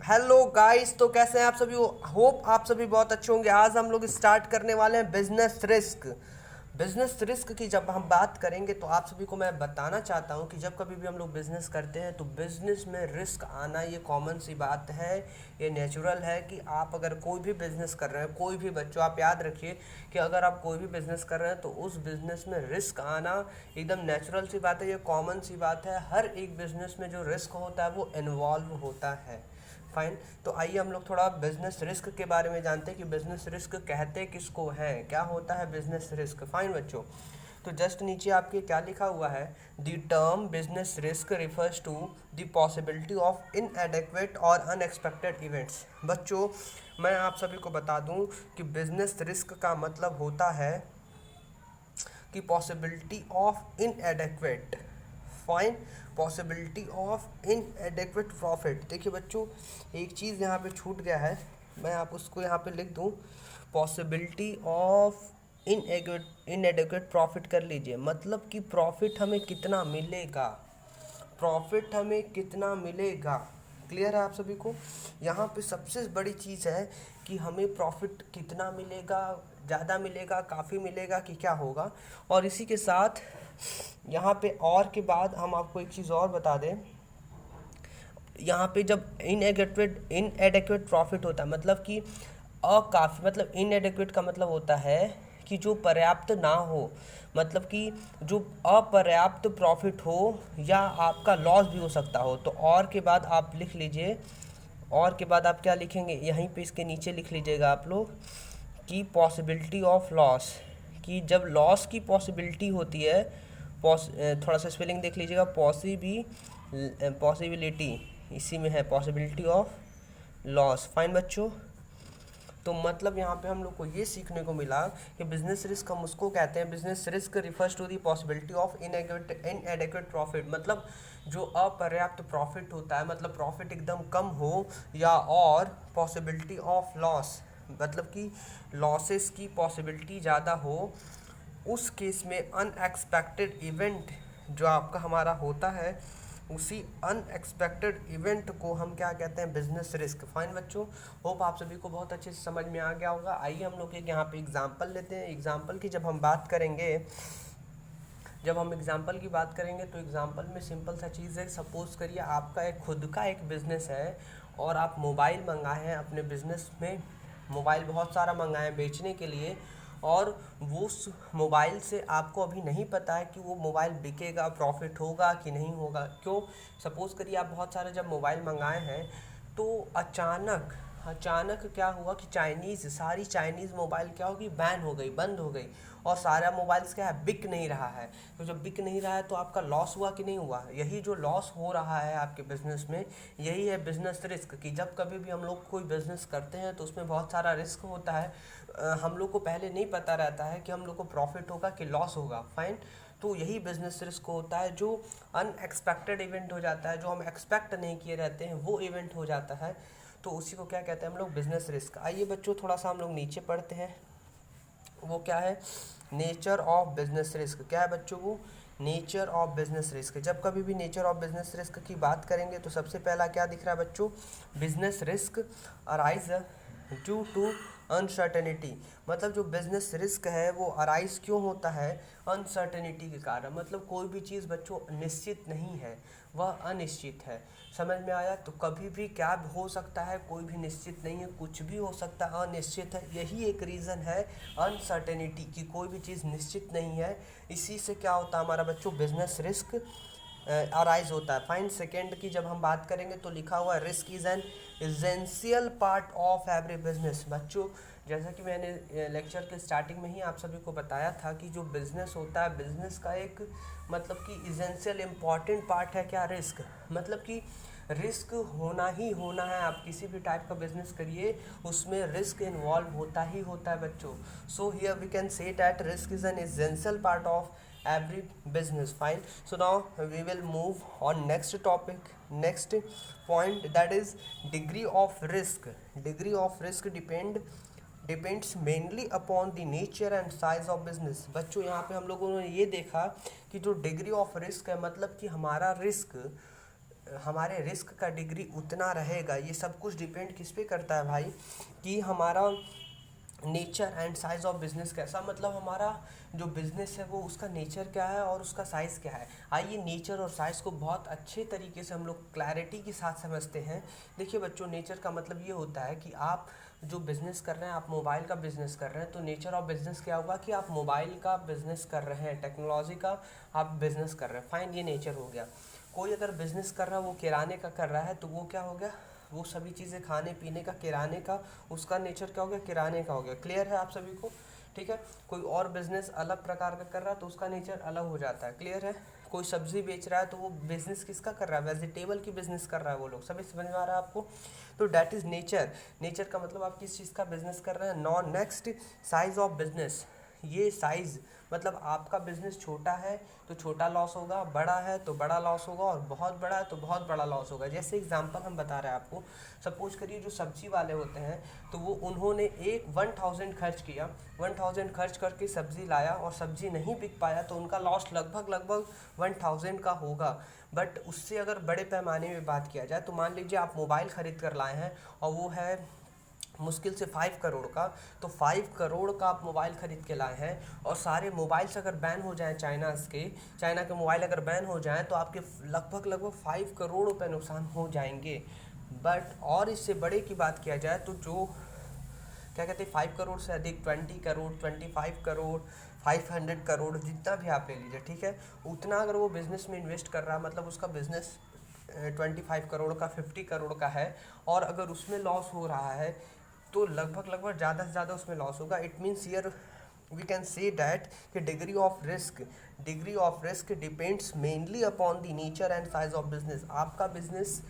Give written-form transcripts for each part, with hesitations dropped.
Hello guys, तो कैसे हैं आप सभी। होप आप सभी बहुत अच्छे होंगे। आज हम लोग स्टार्ट करने वाले हैं बिजनेस रिस्क। बिजनेस रिस्क की जब हम बात करेंगे तो आप सभी को मैं बताना चाहता हूं कि जब कभी भी हम लोग बिजनेस करते हैं तो बिजनेस में रिस्क आना ये कॉमन सी बात है। ये नेचुरल है कि आप अगर कोई भी बिजनेस कर रहे हैं, कोई भी बच्चों आप याद रखिए कि अगर आप कोई भी बिजनेस कर रहे हैं तो उस बिजनेस में रिस्क आना एकदम नेचुरल सी बात है। ये कॉमन सी बात है। हर एक बिजनेस में जो रिस्क होता है वो इन्वॉल्व होता है। फाइन। तो आइए हम लोग थोड़ा बिजनेस रिस्क के बारे में जानते हैं कि बिजनेस रिस्क कहते किसको है, क्या होता है बिजनेस रिस्क। फाइन बच्चों, तो जस्ट नीचे आपके क्या लिखा हुआ है, the term business risk refers to the possibility of inadequate or unexpected events. बच्चों, मैं आप सभी को बता दूं कि बिजनेस रिस्क का मतलब होता है कि possibility of inadequate, fine, possibility of inadequate profit. देखिए बच्चों, एक चीज़ यहाँ पे छूट गया है, मैं आप उसको यहाँ पे लिख दूँ, पॉसिबिलिटी ऑफ इनएडेक्वेट प्रॉफिट कर लीजिए। मतलब कि प्रॉफिट हमें कितना मिलेगा, प्रॉफिट हमें कितना मिलेगा। क्लियर है आप सभी को। यहाँ पे सबसे बड़ी चीज़ है कि हमें प्रॉफिट कितना मिलेगा, ज़्यादा मिलेगा, काफ़ी मिलेगा कि क्या होगा। और इसी के साथ यहाँ पे और के बाद हम आपको एक चीज़ और बता दें। यहाँ पे जब इनएडेक्वेट प्रॉफिट होता है मतलब कि अकाफ़ी, मतलब इनएडेक्वेट का मतलब होता है कि जो पर्याप्त ना हो, मतलब कि जो अपर्याप्त प्रॉफिट हो या आपका लॉस भी हो सकता हो। तो और के बाद आप लिख लीजिए, और के बाद आप क्या लिखेंगे, यहीं पे इसके नीचे लिख लीजिएगा आप लोग कि पॉसिबिलिटी ऑफ लॉस, कि जब लॉस की पॉसिबिलिटी होती है, थोड़ा सा स्पेलिंग देख लीजिएगा, पॉसिबिलिटी इसी में है, पॉसिबिलिटी ऑफ लॉस। फाइन बच्चों, तो मतलब यहाँ पे हम लोग को ये सीखने को मिला कि बिजनेस रिस्क हम उसको कहते हैं, business risk refers to the possibility of inadequate profit. मतलब जो अपर्याप्त प्रॉफिट होता है, मतलब प्रॉफिट एकदम कम हो, या और पॉसिबिलिटी ऑफ लॉस, मतलब कि लॉसेस की पॉसिबिलिटी ज़्यादा हो। उस केस में अनएक्सपेक्टेड इवेंट जो आपका हमारा होता है, उसी अनएक्सपेक्टेड इवेंट को हम क्या कहते हैं, बिजनेस रिस्क। फाइन बच्चों, होप आप सभी को बहुत अच्छे से समझ में आ गया होगा। आइए हम लोग एक यहाँ पे एग्जांपल लेते हैं। एग्जांपल की जब हम बात करेंगे, जब हम एग्जांपल की बात करेंगे तो एग्जांपल में सिंपल सा चीज़ है। सपोज करिए आपका एक खुद का एक बिज़नेस है और आप मोबाइल मंगाए हैं अपने बिज़नेस में, मोबाइल बहुत सारा मंगाए हैं बेचने के लिए, और वो उस मोबाइल से आपको अभी नहीं पता है कि वो मोबाइल बिकेगा, प्रॉफिट होगा कि नहीं होगा। क्यों, सपोज़ करिए आप बहुत सारे जब मोबाइल मंगाए हैं तो अचानक अचानक क्या हुआ कि सारी चाइनीज़ मोबाइल क्या होगी, बैन हो गई, बंद हो गई, और सारा मोबाइल्स क्या है, बिक नहीं रहा है। तो जब बिक नहीं रहा है तो आपका लॉस हुआ कि नहीं हुआ। यही जो लॉस हो रहा है आपके बिजनेस में, यही है बिजनेस रिस्क। कि जब कभी भी हम लोग कोई बिजनेस करते हैं तो उसमें बहुत सारा रिस्क होता है। हम लोग को पहले नहीं पता रहता है कि हम लोग को प्रॉफिट होगा कि लॉस होगा। फाइन। तो यही बिजनेस रिस्क होता है, जो अनएक्सपेक्टेड इवेंट हो जाता है, जो हम एक्सपेक्ट नहीं किए रहते हैं वो इवेंट हो जाता है। तो उसी को क्या कहते हैं हम लोग, बिजनेस रिस्क। आइए बच्चों थोड़ा सा हम लोग नीचे पढ़ते हैं। वो क्या है, नेचर ऑफ बिजनेस रिस्क। क्या है बच्चों, वो नेचर ऑफ बिजनेस रिस्क। जब कभी भी नेचर ऑफ बिजनेस रिस्क की बात करेंगे तो सबसे पहला क्या दिख रहा है बच्चों, business risk arise due to uncertainty. मतलब जो बिजनेस रिस्क है वो अराइज क्यों होता है, अनसर्टेनिटी के कारण। मतलब कोई भी चीज़ बच्चों निश्चित नहीं है, वह अनिश्चित है। समझ में आया। तो कभी भी क्या हो सकता है, कोई भी निश्चित नहीं है, कुछ भी हो सकता है, अनिश्चित है। यही एक रीज़न है अनसर्टेनिटी, कि कोई भी चीज़ निश्चित नहीं है। इसी से क्या होता है हमारा बच्चों, बिजनेस रिस्क अराइज होता है। फाइन। सेकेंड की जब हम बात करेंगे तो लिखा हुआ है, risk is an essential part of every business. बच्चों, जैसा कि मैंने लेक्चर के स्टार्टिंग में ही आप सभी को बताया था कि जो बिज़नेस होता है, बिज़नेस का एक मतलब कि एसेंशियल इम्पॉर्टेंट पार्ट है क्या, रिस्क। मतलब कि रिस्क होना ही होना है। आप किसी भी टाइप का बिजनेस करिए उसमें रिस्क इन्वॉल्व होता ही होता है बच्चों। So here we can say that risk is an essential part of every business. Fine. So now we will move on next topic, next point, that is degree of risk. Degree of risk depends mainly upon the nature and size of business. बच्चों यहाँ पे हम लोगों ने ये देखा कि जो डिग्री ऑफ रिस्क है, मतलब कि हमारा रिस्क हमारे रिस्क का डिग्री उतना रहेगा। ये सब कुछ डिपेंड किस पे करता है भाई, कि हमारा nature and size of business कैसा, मतलब हमारा जो बिजनेस है वो उसका नेचर क्या है और उसका साइज़ क्या है। आइए नेचर और साइज़ को बहुत अच्छे तरीके से हम लोग क्लैरिटी के साथ समझते हैं। देखिए बच्चों, नेचर का मतलब ये होता है कि आप जो बिज़नेस कर रहे हैं, आप मोबाइल का बिज़नेस कर रहे हैं, तो नेचर ऑफ बिज़नेस क्या होगा कि आप मोबाइल का बिज़नेस कर रहे हैं, टेक्नोलॉजी का आप बिज़नेस कर रहे हैं, फाइन, ये नेचर हो गया। कोई अगर बिज़नेस कर रहा है, वो किराने का कर रहा है, तो वो क्या हो गया, वो सभी चीज़ें खाने पीने का, किराने का, उसका नेचर क्या हो गया, किराने का हो गया। क्लियर है आप सभी को? ठीक है। कोई और बिजनेस अलग प्रकार का कर रहा है तो उसका नेचर अलग हो जाता है। क्लियर है? कोई सब्जी बेच रहा है तो वो बिजनेस किसका कर रहा है, वेजिटेबल की बिजनेस कर रहा है वो लोग, सभी समझ में आ रहा है आपको? तो डैट इज़ नेचर। नेचर का मतलब आप किस चीज़ का बिजनेस कर रहे हैं। Non next, size of business. ये साइज़ मतलब आपका बिजनेस छोटा है तो छोटा लॉस होगा, बड़ा है तो बड़ा लॉस होगा, और बहुत बड़ा है तो बहुत बड़ा लॉस होगा। जैसे एग्जांपल हम बता रहे हैं आपको, सपोज करिए जो सब्जी वाले होते हैं तो वो उन्होंने एक 1000 खर्च किया, 1000 खर्च करके सब्जी लाया और सब्जी नहीं बिक पाया, तो उनका लॉस लगभग 1000 का होगा। बट उससे अगर बड़े पैमाने में बात किया जाए तो मान लीजिए आप मोबाइल ख़रीद कर लाए हैं और वो है मुश्किल से 5 करोड़ का, तो 5 करोड़ का आप मोबाइल ख़रीद के लाए हैं और सारे मोबाइल्स अगर बैन हो जाएं, चाइना के मोबाइल अगर बैन हो जाएं तो आपके लगभग 5 करोड़ रुपए नुकसान हो जाएंगे। बट और इससे बड़े की बात किया जाए तो जो क्या कहते हैं 5 करोड़ से अधिक, 20 करोड़, 25 करोड़, 500 करोड़, जितना भी आप ले लीजिए, ठीक है, उतना अगर वो बिज़नेस में इन्वेस्ट कर रहा है, मतलब उसका बिज़नेस 25 करोड़ का, 50 करोड़ का है, और अगर उसमें लॉस हो रहा है तो लगभग ज़्यादा से ज़्यादा उसमें लॉस होगा। It means here we can say that कि degree of risk depends mainly upon the nature and size of business. आपका बिजनेस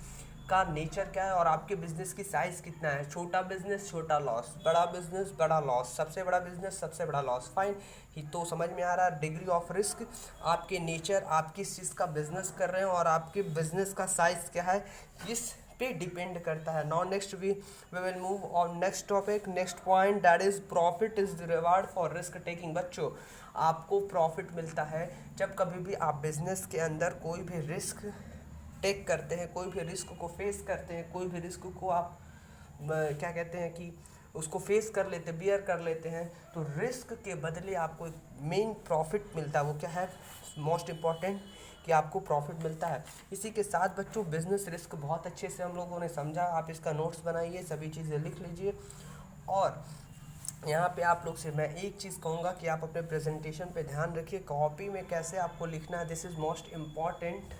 का नेचर क्या है और आपके बिजनेस की साइज़ कितना है। छोटा बिजनेस छोटा लॉस, बड़ा बिजनेस बड़ा लॉस, सबसे बड़ा बिजनेस सबसे बड़ा लॉस, फाइन। ही तो समझ में आ रहा है डिग्री ऑफ रिस्क, आपके नेचर, आप किस चीज़ का बिजनेस कर रहे हैं और आपके बिजनेस का साइज़ क्या है, इस पे डिपेंड करता है। Now next we will move on next topic, next point, that is profit is the reward for risk taking. बच्चों, आपको प्रॉफिट मिलता है जब कभी भी आप बिजनेस के अंदर कोई भी रिस्क टेक करते हैं, कोई भी रिस्क को फेस करते हैं, कोई भी रिस्क को आप क्या कहते हैं कि उसको फेस कर लेते, बियर कर लेते हैं, तो रिस्क के बदले आपको एक मेन प्रॉफिट मिलता है। वो क्या है, मोस्ट इम्पॉर्टेंट, कि आपको प्रॉफिट मिलता है। इसी के साथ बच्चों बिजनेस रिस्क बहुत अच्छे से हम लोगों ने समझा। आप इसका नोट्स बनाइए, सभी चीज़ें लिख लीजिए। और यहाँ पे आप लोग से मैं एक चीज़ कहूँगा कि आप अपने प्रेजेंटेशन पे ध्यान रखिए, कॉपी में कैसे आपको लिखना है। This is most important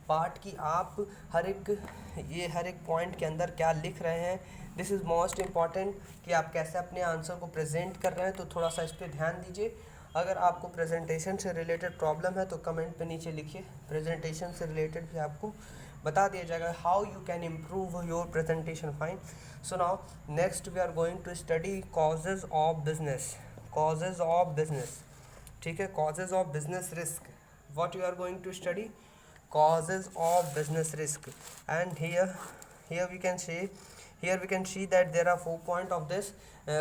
part, कि आप हर एक पॉइंट के अंदर क्या लिख रहे हैं। दिस इज़ मोस्ट इम्पॉर्टेंट कि आप कैसे अपने आंसर को प्रेजेंट कर रहे हैं, तो थोड़ा सा इस पर ध्यान दीजिए। अगर आपको प्रेजेंटेशन से रिलेटेड प्रॉब्लम है तो कमेंट पे नीचे लिखिए, प्रेजेंटेशन से रिलेटेड भी आपको बता दिया जाएगा how you can improve your presentation, fine. So now next we are going to study causes of business, causes of business, ठीक है, causes of business risk. What you are going to study, causes of business risk, and here we can see that there are 4 point of this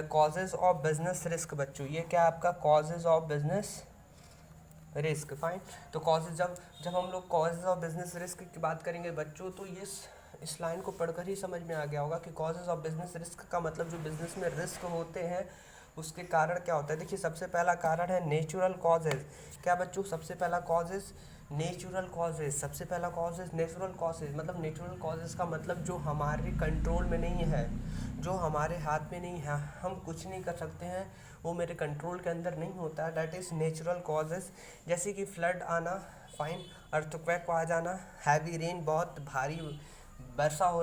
causes of business risk। बच्चों, ये क्या आपका causes of business risk, fine. तो causes, जब हम लोग causes of business risk की बात करेंगे बच्चों, तो ये इस लाइन को पढ़कर ही समझ में आ गया होगा कि कॉजेज ऑफ बिजनेस रिस्क का मतलब जो बिजनेस में रिस्क होते हैं उसके कारण क्या होता है। देखिए, सबसे पहला कारण है नेचुरल कॉजेज। क्या बच्चों, सबसे पहला कॉजेज नेचुरल कॉजेज, सबसे पहला कॉजेज नेचुरल कॉजेज। मतलब नेचुरल कॉजेज का मतलब जो हमारे कंट्रोल में नहीं है, जो हमारे हाथ में नहीं है, हम कुछ नहीं कर सकते हैं, वो मेरे कंट्रोल के अंदर नहीं होता है, दैट इज़ नेचुरल कॉजेज। जैसे कि फ्लड आना, फाइन, अर्थक्वेक आ जाना, हैवी रेन, बहुत भारी वर्षा हो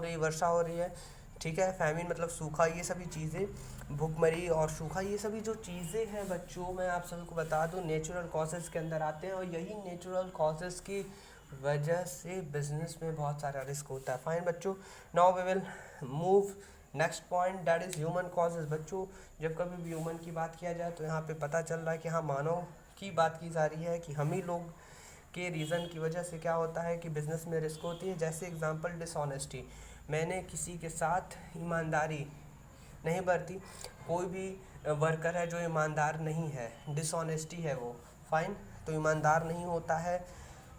रही है, ठीक है, फैमिन मतलब सूखा, ये सभी चीज़ें, भूखमरी और सूखा, ये सभी जो चीज़ें हैं बच्चों, मैं आप सभी को बता दूं नेचुरल कॉजेज़ के अंदर आते हैं, और यही नेचुरल कॉजेज़ की वजह से बिजनेस में बहुत सारा रिस्क होता है, फाइन बच्चों। Now we will move next point, that is human causes. बच्चों, जब कभी भी ह्यूमन की बात किया जाए तो यहाँ पे पता चल रहा है कि हाँ, मानव की बात की जा रही है, कि हम ही लोग के रीज़न की वजह से क्या होता है कि बिज़नेस में रिस्क होती है। जैसे एग्जांपल, डिसऑनेस्टी, मैंने किसी के साथ ईमानदारी नहीं बरती, कोई भी वर्कर है जो ईमानदार नहीं है, डिसऑनेस्टी है वो, फाइन, तो ईमानदार नहीं होता है,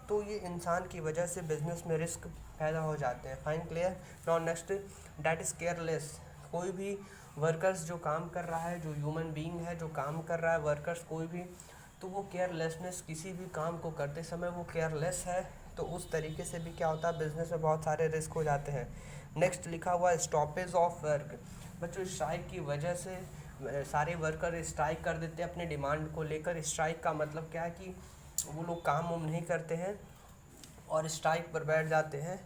तो ये इंसान की वजह से बिज़नेस में रिस्क पैदा हो जाते हैं। Fine clear. Now next, that is careless. कोई भी वर्कर्स जो काम कर रहा है, जो ह्यूमन बीइंग है जो काम कर रहा है, वर्कर्स कोई भी, तो वो केयरलेसनेस, किसी भी काम को करते समय वो केयरलेस है, तो उस तरीके से भी क्या होता है, बिजनेस में बहुत सारे रिस्क हो जाते हैं। नेक्स्ट लिखा हुआ है स्टॉपेज ऑफ वर्क। बच्चों स्ट्राइक की वजह से सारे वर्कर स्ट्राइक कर देते हैं अपने डिमांड को लेकर। स्ट्राइक का मतलब क्या है कि वो लोग काम वाम नहीं करते हैं और स्ट्राइक पर बैठ जाते हैं।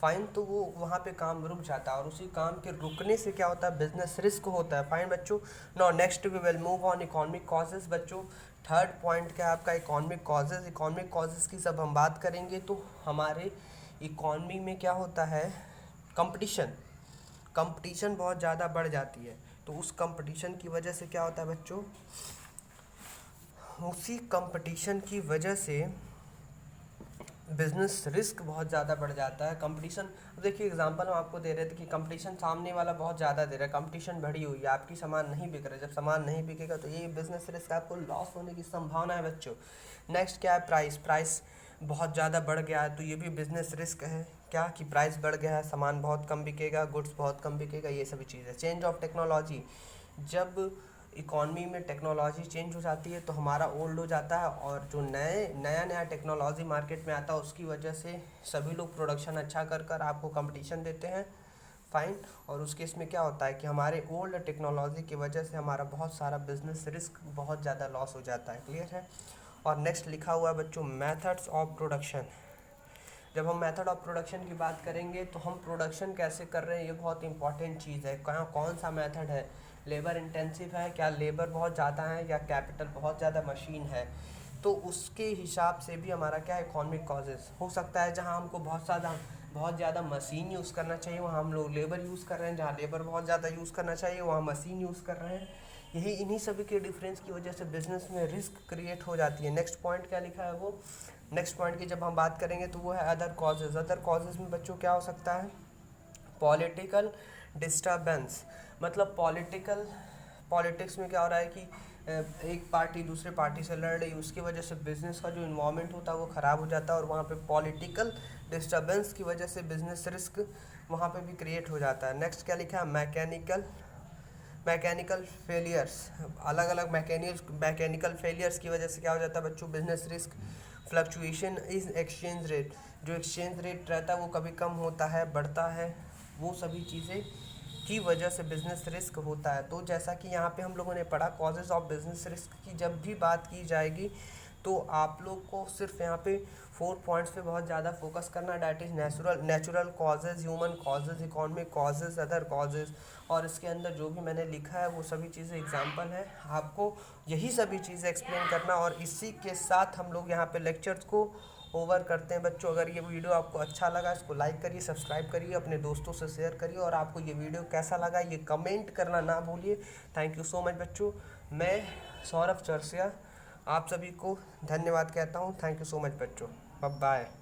फाइन, तो वो वहाँ पे काम रुक जाता है और उसी काम के रुकने से क्या होता है, बिजनेस रिस्क होता है। फाइन बच्चों। Now next we will move on economic causes. बच्चों थर्ड पॉइंट क्या है आपका, इकोनॉमिक कॉजेज। इकोनॉमिक कॉजेज की जब हम बात करेंगे तो हमारे इकॉनमी में क्या होता है, कंपटीशन बहुत ज़्यादा बढ़ जाती है। तो उस कंपटीशन की वजह से क्या होता है बच्चों, उसी कंपटीशन की वजह से बिजनेस रिस्क बहुत ज़्यादा बढ़ जाता है। कंपटीशन, देखिए एग्जांपल हम आपको दे रहे थे कि कंपटीशन सामने वाला बहुत ज़्यादा दे रहा है, कंपटीशन बढ़ी हुई है, आपकी सामान नहीं बिक रहा है। जब सामान नहीं बिकेगा तो ये बिजनेस रिस्क, आपको लॉस होने की संभावना है बच्चों। नेक्स्ट क्या है, प्राइस बहुत ज़्यादा बढ़ गया है, तो ये भी बिजनेस रिस्क है। क्या कि प्राइस बढ़ गया है, सामान बहुत कम बिकेगा, गुड्स बहुत कम बिकेगा, ये सभी चीज़ें। चेंज ऑफ टेक्नोलॉजी, जब इकॉनमी में टेक्नोलॉजी चेंज हो जाती है तो हमारा ओल्ड हो जाता है और जो नया टेक्नोलॉजी मार्केट में आता है उसकी वजह से सभी लोग प्रोडक्शन अच्छा कर आपको कंपटीशन देते हैं। फाइन, और उस केस में क्या होता है कि हमारे ओल्ड टेक्नोलॉजी की वजह से हमारा बहुत सारा बिजनेस रिस्क, बहुत ज़्यादा लॉस हो जाता है। क्लियर है। और नेक्स्ट लिखा हुआ है बच्चों मेथड्स ऑफ प्रोडक्शन। जब हम मेथड ऑफ प्रोडक्शन की बात करेंगे तो हम प्रोडक्शन कैसे कर रहे हैं, ये बहुत इंपॉर्टेंट चीज़ है। कौन सा मेथड है, लेबर इंटेंसिव है, क्या लेबर बहुत ज़्यादा है, या कैपिटल बहुत ज़्यादा मशीन है, तो उसके हिसाब से भी हमारा क्या है, इकोनॉमिक कॉजेज़ हो सकता है। जहाँ हमको बहुत ज़्यादा मशीन यूज़ करना चाहिए वहाँ हम लोग लेबर यूज़ कर रहे हैं, जहाँ लेबर बहुत ज़्यादा यूज़ करना चाहिए वहाँ मशीन यूज़ कर रहे हैं। यही इन्हीं सभी के डिफरेंस की वजह से बिजनेस में रिस्क क्रिएट हो जाती है। नेक्स्ट पॉइंट क्या लिखा है, वो नेक्स्ट पॉइंट की जब हम बात करेंगे तो वो है अदर कॉजेज़। अदर कॉजेज़ में बच्चों क्या हो सकता है, पॉलिटिकल डिस्टर्बेंस। मतलब पॉलिटिक्स में क्या हो रहा है कि एक पार्टी दूसरे पार्टी से लड़ रही है, उसकी वजह से बिज़नेस का जो इन्वायरमेंट होता है वो ख़राब हो जाता है और वहाँ पे पॉलिटिकल डिस्टर्बेंस की वजह से बिज़नेस रिस्क वहाँ पे भी क्रिएट हो जाता है। नेक्स्ट क्या लिखा है, मैकेनिकल फेलियर्स। अलग अलग मैकेनिकल फेलियर्स की वजह से क्या हो जाता है बच्चों, business risk. Fluctuation is exchange rate, जो एक्सचेंज रेट रहता है वो कभी कम होता है, बढ़ता है, वो सभी चीज़ें की वजह से बिजनेस रिस्क होता है। तो जैसा कि यहाँ पे हम लोगों ने पढ़ा, कॉजेज़ ऑफ बिजनेस रिस्क की जब भी बात की जाएगी तो आप लोग को सिर्फ यहाँ पे 4 पॉइंट्स पे बहुत ज़्यादा फोकस करना, that is natural causes, human causes, economic causes, other causes. और इसके अंदर जो भी मैंने लिखा है वो सभी चीज़ें एग्जाम्पल है, आपको यही सभी चीज़ें एक्सप्लेन करना। और इसी के साथ हम लोग यहाँ पे लेक्चर्स को ओवर करते हैं बच्चों। अगर ये वीडियो आपको अच्छा लगा इसको लाइक करिए, सब्सक्राइब करिए, अपने दोस्तों से शेयर करिए, और आपको ये वीडियो कैसा लगा ये कमेंट करना ना भूलिए। थैंक यू सो मच बच्चों। मैं सौरभ चरसिया आप सभी को धन्यवाद कहता हूँ। थैंक यू सो मच बच्चों, बाय बाय।